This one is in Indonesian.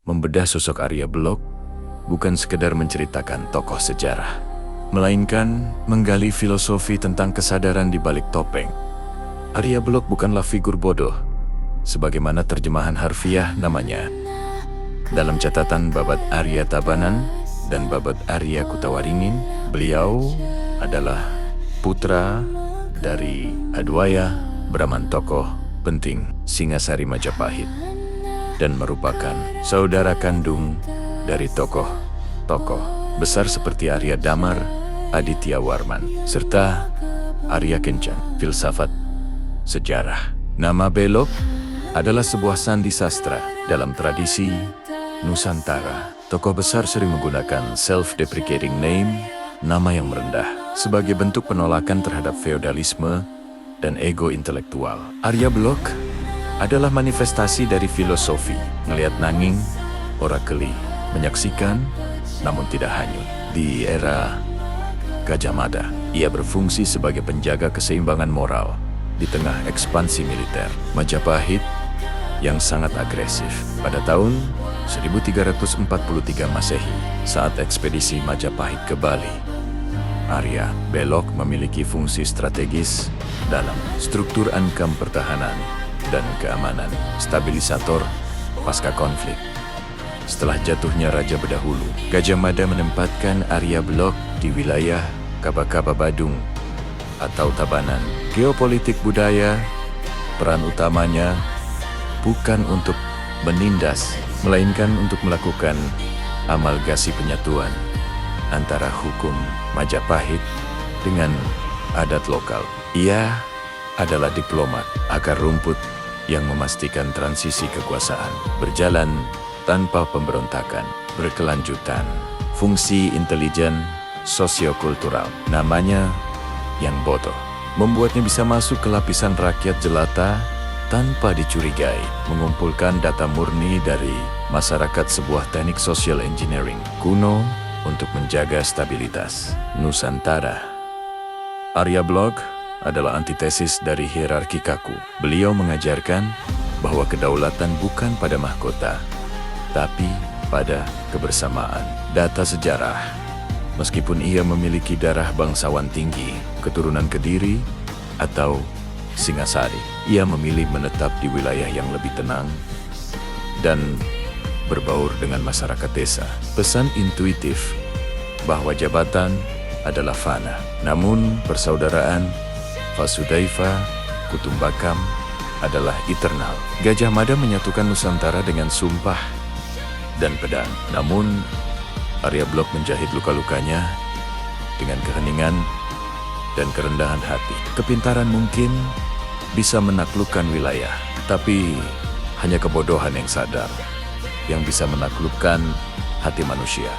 membedah sosok Arya Blok bukan sekedar menceritakan tokoh sejarah, melainkan menggali filosofi tentang kesadaran di balik topeng. Arya Blok bukanlah figur bodoh, sebagaimana terjemahan harfiah namanya. Dalam catatan Babad Arya Tabanan dan Babad Arya Kutawaringin, beliau adalah putra dari Adwaya, Brahman tokoh penting Singasari Majapahit, dan merupakan saudara kandung dari tokoh-tokoh besar seperti Arya Damar, Aditya Warman, serta Arya Kencang, filsafat sejarah. Nama Belok adalah sebuah sandi sastra dalam tradisi Nusantara. Tokoh besar sering menggunakan self-deprecating name, nama yang merendah, sebagai bentuk penolakan terhadap feodalisme dan ego intelektual. Arya Blok adalah manifestasi dari filosofi, ngelihat nanging, ora keli, menyaksikan, namun tidak hanyut. Di era Gajah Mada, ia berfungsi sebagai penjaga keseimbangan moral di tengah ekspansi militer Majapahit yang sangat agresif. Pada tahun 1343 Masehi, saat ekspedisi Majapahit ke Bali, Arya Blok memiliki fungsi strategis dalam struktur ankam pertahanan dan keamanan, stabilisator pasca konflik. Setelah jatuhnya Raja Bedahulu, Gajah Mada menempatkan Arya Blok di wilayah Kaba-Kaba Badung atau Tabanan. Geopolitik budaya, peran utamanya bukan untuk menindas, melainkan untuk melakukan amalgasi penyatuan antara hukum Majapahit dengan adat lokal. Ia adalah diplomat akar rumput yang memastikan transisi kekuasaan berjalan tanpa pemberontakan berkelanjutan. Fungsi intelijen sosiokultural, namanya yang bodoh, membuatnya bisa masuk ke lapisan rakyat jelata tanpa dicurigai, mengumpulkan data murni dari masyarakat, sebuah teknik social engineering kuno untuk menjaga stabilitas Nusantara. Arya Blok adalah antitesis dari hierarki kaku. Beliau mengajarkan bahwa kedaulatan bukan pada mahkota, tapi pada kebersamaan. Data sejarah, meskipun ia memiliki darah bangsawan tinggi, keturunan Kediri atau Singasari, ia memilih menetap di wilayah yang lebih tenang dan berbaur dengan masyarakat desa. Pesan intuitif bahwa jabatan adalah fana, namun persaudaraan Vasudhaiva Kutumbakam adalah eternal. Gajah Mada menyatukan Nusantara dengan sumpah dan pedang, namun Arya Blok menjahit luka-lukanya dengan keheningan dan kerendahan hati. Kepintaran mungkin bisa menaklukkan wilayah, tapi hanya kebodohan yang sadar yang bisa menaklukkan hati manusia.